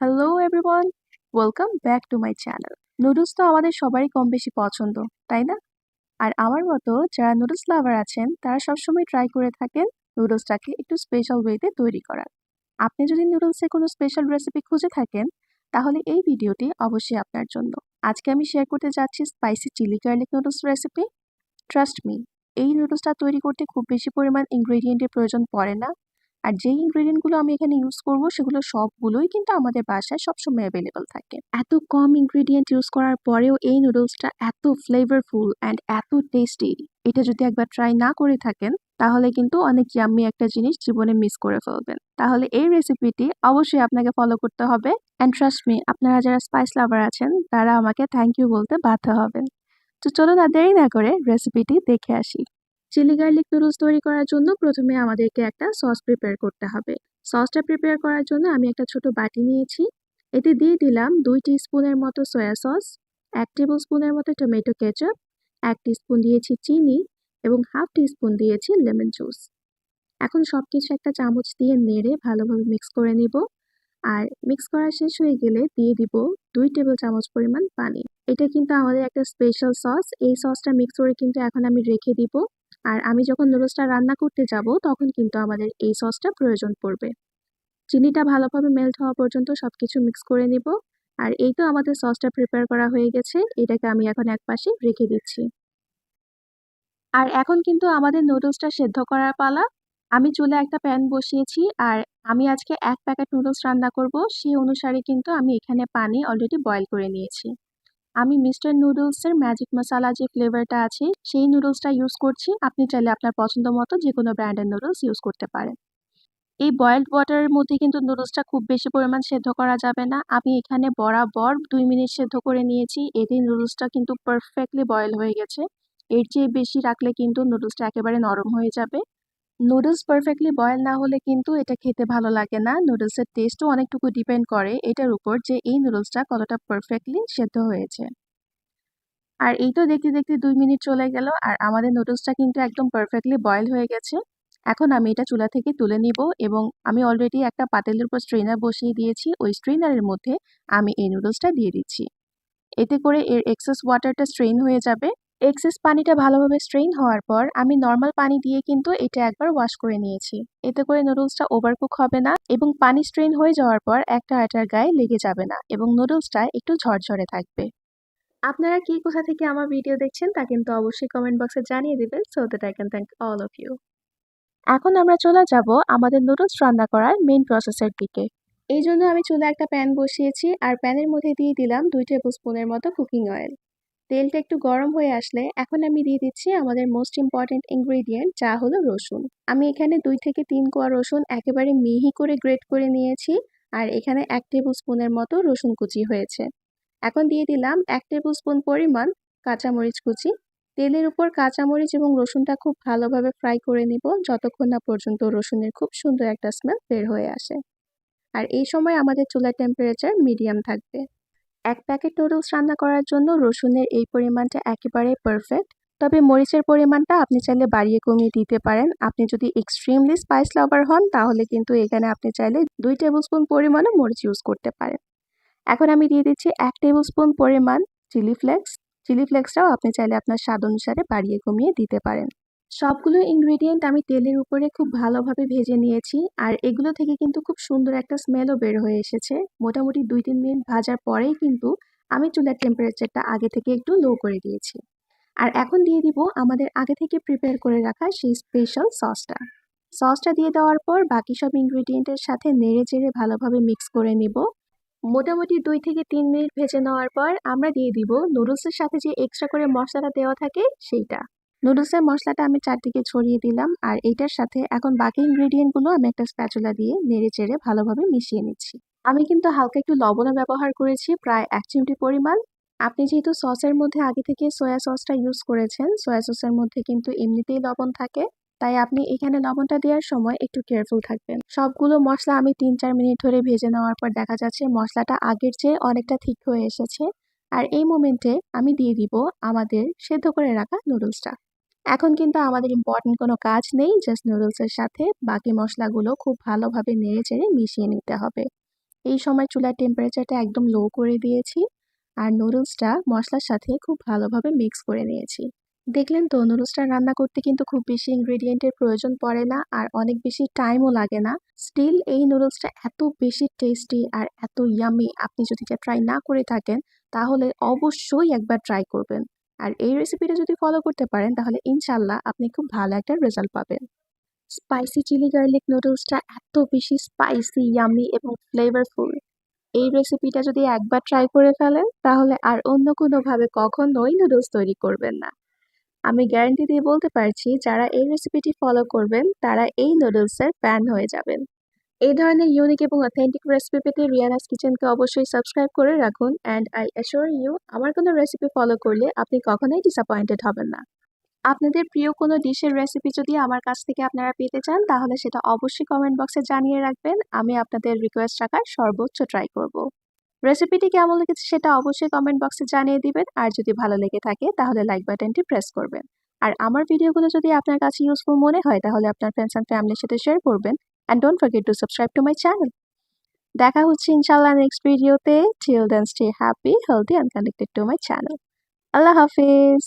Hello everyone, welcome back to my channel. Noodles তো আমাদের সবারই কম বেশি পছন্দ, তাই না? আর আমার মতো যারা নুডলস লাভার আছেন তারা সবসময় ট্রাই করে থাকেন নুডলসটাকে একটু স্পেশাল ওয়েতে তৈরি করার। আপনি যদি নুডলসে কোনো স্পেশাল রেসিপি খুঁজে থাকেন তাহলে এই ভিডিওটি অবশ্যই আপনার জন্য। আজকে আমি শেয়ার করতে যাচ্ছি spicy chili garlic noodles recipe. Trust me, এই নুডলসটা তৈরি করতে খুব বেশি পরিমাণ ইনগ্রেডিয়েন্টের প্রয়োজন পড়ে না। আর যেই ইনগ্রেডিয়েন্টগুলো আমি এখানে ইউজ করব সেগুলো সবগুলোই কিন্তু আমাদের বাসায় সবসময় অ্যাভেলেবল থাকে। এত কম ইনগ্রেডিয়েন্ট ইউজ করার পরেও এই নুডলসটা এত ফ্লেভারফুল অ্যান্ড এত টেস্টি। এটা যদি একবার ট্রাই না করে থাকেন তাহলে কিন্তু অনেক ইয়াম্মি একটা জিনিস জীবনে মিস করে ফেলবেন। তাহলে এই রেসিপিটি অবশ্যই আপনাকে ফলো করতে হবে। অ্যান্ড ট্রাস্ট মি, আপনারা যারা স্পাইস লাভার আছেন তারা আমাকে থ্যাংক ইউ বলতে বাধ্য হবেন। তো চলুন আর দেরি না করে রেসিপিটি দেখে আসি। চিলি গার্লিক নুডলস তৈরি করার জন্য প্রথমে আমাদেরকে একটা সস প্রিপেয়ার করতে হবে। সসটা প্রিপেয়ার করার জন্য আমি একটা ছোট বাটি নিয়েছি। এতে দিয়ে দিলাম 2 টিস্পুনের মতো সয়া সস, 1 টেবিল স্পুনের মতো টমেটো কেচাপ, 1 টিস্পুন দিয়েছি চিনি এবং 1/2 টিস্পুন দিয়েছি লেমন জুস। এখন সবকিছু একটা চামচ দিয়ে নেড়ে ভালোভাবে মিক্স করে নিব। আর মিক্স করা শেষ হয়ে গেলে দিয়ে দিব 2 টেবিল চামচ পরিমাণ পানি। এটা কিন্তু আমাদের একটা স্পেশাল সস। এই সসটা মিক্স করে কিন্তু এখন আমি রেখে দিব। আর আমি যখন নুডলসটা রান্না করতে যাব তখন কিন্তু আমাদের এই সসটা প্রয়োজন পড়বে। চিনিটা ভালোভাবে মেল্ট হওয়া পর্যন্ত সবকিছু মিক্স করে নিব। আর এই তো আমাদের সসটা প্রিপেয়ার করা হয়ে গেছে, এটাকে আমি এখন একপাশে রেখে দিচ্ছি। আর এখন কিন্তু আমাদের নুডলসটা সেদ্ধ করার পালা। আমি চুলায় একটা প্যান বসিয়েছি আর আমি আজকে 1 প্যাকেট নুডলস রান্না করব, সেই অনুসারে কিন্তু আমি এখানে পানি অলরেডি বয়েল করে নিয়েছি। আমি মিস্টার নুডলসের ম্যাজিক মশালা যে ফ্লেভারটা আছে সেই নুডলসটা ইউজ করছি। আপনি চাইলে আপনার পছন্দ মতো যে কোনো ব্র্যান্ডের নুডলস ইউজ করতে পারেন। এই বয়েলড ওয়াটারের মধ্যে কিন্তু নুডলসটা খুব বেশি পরিমাণ সেদ্ধ করা যাবে না। আমি এখানে বরাবর 2 মিনিট সেদ্ধ করে নিয়েছি, এতেই নুডলসটা কিন্তু পারফেক্টলি বয়েল হয়ে গেছে। এর চেয়ে বেশি রাখলে কিন্তু নুডলসটা একেবারে নরম হয়ে যাবে। নুডলস পারফেক্টলি বয়েল না হলে কিন্তু এটা খেতে ভালো লাগে না। নুডলসের টেস্টও অনেকটুকু ডিপেন্ড করে এটার উপর যে এই নুডলসটা কতটা পারফেক্টলি সেদ্ধ হয়েছে। আর এই তো দেখতে দেখতে 2 মিনিট চলে গেল আর আমাদের নুডলসটা কিন্তু একদম পারফেক্টলি বয়েল হয়ে গেছে। এখন আমি এটা চুলা থেকে তুলে নিব এবং আমি অলরেডি একটা পাতিলের উপর স্ট্রেনার বসিয়ে দিয়েছি। ওই স্ট্রেনারের মধ্যে আমি এই নুডলসটা দিয়ে দিচ্ছি। এতে করে এর এক্সেস ওয়াটারটা স্ট্রেন হয়ে যাবে। এক্সেস পানিটা ভালোভাবে স্ট্রেন হওয়ার পর আমি নর্মাল পানি দিয়ে কিন্তু এটা একবার ওয়াশ করে নিয়েছি। এতে করে নুডলসটা ওভারকুক হবে না এবং পানি স্ট্রেন হয়ে যাওয়ার পর একটা আটার গায়ে লেগে যাবে না এবং নুডলসটা একটু ঝরঝরে থাকবে। আপনারা কি কোথা থেকে আমার ভিডিও দেখছেন তা কিন্তু অবশ্যই কমেন্ট বক্সে জানিয়ে দিবেন, so that I can thank all of you. এখন আমরা চলে যাব আমাদের নুডলস রান্না করার মেইন প্রসেসের দিকে। এই জন্য আমি চুলায় একটা প্যান বসিয়েছি আর প্যানের মধ্যে দিয়ে দিলাম 2 টেবিল স্পুনের মতো কুকিং অয়েল। তেলটা একটু গরম হয়ে আসলে এখন আমি দিয়ে দিচ্ছি আমাদের মোস্ট ইম্পর্ট্যান্ট ইনগ্রেডিয়েন্ট, যা হলো রসুন। আমি এখানে 2 থেকে 3 কোয়া রসুন একেবারে মিহি করে গ্রেট করে নিয়েছি। আর এখানে 1 টেবিল স্পুনের মতো রসুন কুচি হয়েছে। এখন দিয়ে দিলাম 1 টেবিল স্পুন পরিমাণ কাঁচামরিচ কুচি। তেলের উপর কাঁচামরিচ এবং রসুনটা খুব ভালোভাবে ফ্রাই করে নিব যতক্ষণ না পর্যন্ত রসুনের খুব সুন্দর একটা স্মেল বের হয়ে আসে। আর এই সময় আমাদের চুলার টেম্পারেচার মিডিয়াম থাকবে। 1 প্যাকেট নুডলস রান্না করার জন্য রসুনের এই পরিমাণটা একেবারে পারফেক্ট। তবে মরিচের পরিমাণটা আপনি চাইলে বাড়িয়ে কমিয়ে দিতে পারেন। আপনি যদি এক্সট্রিমলি স্পাইস লাভার হন তাহলে কিন্তু এখানে আপনি চাইলে 2 টেবিল স্পুন পরিমাণও মরিচ ইউজ করতে পারেন। এখন আমি দিয়ে দিচ্ছি 1 টেবিল স্পুন পরিমাণ চিলি ফ্লেক্স। চিলি ফ্লেক্সটাও আপনি চাইলে আপনার স্বাদ অনুসারে বাড়িয়ে কমিয়ে দিতে পারেন। সবগুলো ইনগ্রেডিয়েন্ট আমি তেলের উপরে খুব ভালোভাবে ভেজে নিয়েছি আর এগুলো থেকে কিন্তু খুব সুন্দর একটা স্মেলও বের হয়ে এসেছে। মোটামুটি 2-3 মিনিট ভাজার পরেই কিন্তু আমি চুলার টেম্পারেচারটা আগে থেকে একটু লো করে দিয়েছি। আর এখন দিয়ে দিব আমাদের আগে থেকে প্রিপেয়ার করে রাখা সেই স্পেশাল সসটা। সসটা দিয়ে দেওয়ার পর বাকি সব ইনগ্রেডিয়েন্টের সাথে নেড়ে চেড়ে ভালোভাবে মিক্স করে নিব। মোটামুটি 2 থেকে 3 মিনিট ভেজে নেওয়ার পর আমরা দিয়ে দিব নুডলসের সাথে যে এক্সট্রা করে মশলাটা দেওয়া থাকে সেইটা। নুডলসের মশলাটা আমি চারদিকে ছড়িয়ে দিলাম আর এইটার সাথে এখন বাকি ইনগ্রেডিয়েন্টগুলো আমি একটা স্প্যাচুলা দিয়ে নেড়ে চেড়ে ভালোভাবে মিশিয়ে নিচ্ছি। আমি কিন্তু হালকা একটু লবণও ব্যবহার করেছি, প্রায় 1 চিমটি পরিমাণ। আপনি যেহেতু সসের মধ্যে আগে থেকে সয়া সসটা ইউজ করেছেন, সয়া সসের মধ্যে কিন্তু এমনিতেই লবণ থাকে, তাই আপনি এখানে লবণটা দেওয়ার সময় একটু কেয়ারফুল থাকবেন। সবগুলো মশলা আমি 3-4 মিনিট ধরে ভেজে নেওয়ার পর দেখা যাচ্ছে মশলাটা আগের চেয়ে অনেকটা ঠিক হয়ে এসেছে। আর এই মোমেন্টে আমি দিয়ে দিব আমাদের সেদ্ধ করে রাখা নুডলসটা। এখন কিন্তু আমাদের ইম্পর্টেন্ট কোনো কাজ নেই, জাস্ট নুডলসের সাথে বাকি মশলাগুলো খুব ভালোভাবে নেড়ে চেড়ে মিশিয়ে নিতে হবে। এই সময় চুলার টেম্পারেচারটা একদম লো করে দিয়েছি আর নুডলসটা মশলার সাথে খুব ভালোভাবে মিক্স করে নিয়েছি। দেখলেন তো, নুডলসটা রান্না করতে কিন্তু খুব বেশি ইনগ্রেডিয়েন্টের প্রয়োজন পড়ে না আর অনেক বেশি টাইমও লাগে না। স্টিল এই নুডলসটা এত বেশি টেস্টি আর এত ইয়ামি, আপনি যদি এটা ট্রাই না করে থাকেন তাহলে অবশ্যই একবার ট্রাই করবেন। আর এই রেসিপিটা যদি ফলো করতে পারেন তাহলে ইনশাল্লাহ আপনি খুব ভালো একটা রেজাল্ট পাবেন। স্পাইসি চিলি গার্লিক নুডলসটা এত বেশি স্পাইসি, ইয়ামি এবং ফ্লেভারফুল। এই রেসিপিটা যদি একবার ট্রাই করে ফেলেন তাহলে আর অন্য কোনোভাবে কখনোই নুডলস তৈরি করবেন না। আমি গ্যারান্টি দিয়ে বলতে পারছি, যারা এই রেসিপিটি ফলো করবেন তারা এই নুডলসের ফ্যান হয়ে যাবেন। এই ধরনের ইউনিক এবং অথেন্টিক রেসিপি পেতে রিয়ানাস কিচেনকে অবশ্যই সাবস্ক্রাইব করে রাখুন, অ্যান্ড আই অ্যাসিওর ইউ, আমার কোনো রেসিপি ফলো করলে আপনি কখনোই ডিসঅ্যাপয়েন্টেড হবেন না। আপনাদের প্রিয় কোনো ডিশের রেসিপি যদি আমার কাছ থেকে আপনারা পেতে চান তাহলে সেটা অবশ্যই কমেন্ট বক্সে জানিয়ে রাখবেন। আমি আপনাদের রিকোয়েস্ট রাখার সর্বোচ্চ ট্রাই করব। রেসিপিটি কেমন লেগেছে সেটা অবশ্যই কমেন্ট বক্সে জানিয়ে দিবেন, আর যদি ভালো লেগে থাকে তাহলে লাইক বাটনটি প্রেস করবেন। আর আমার ভিডিওগুলো যদি আপনার কাছে ইউজফুল মনে হয় তাহলে আপনার ফ্রেন্ডস অ্যান্ড ফ্যামিলির সাথে শেয়ার করবেন, and don't forget to subscribe to my channel. দেখা হচ্ছে ইনশাআল্লাহ নেক্সট ভিডিওতে। Till then stay happy, healthy and connected to my channel. Allah Hafiz.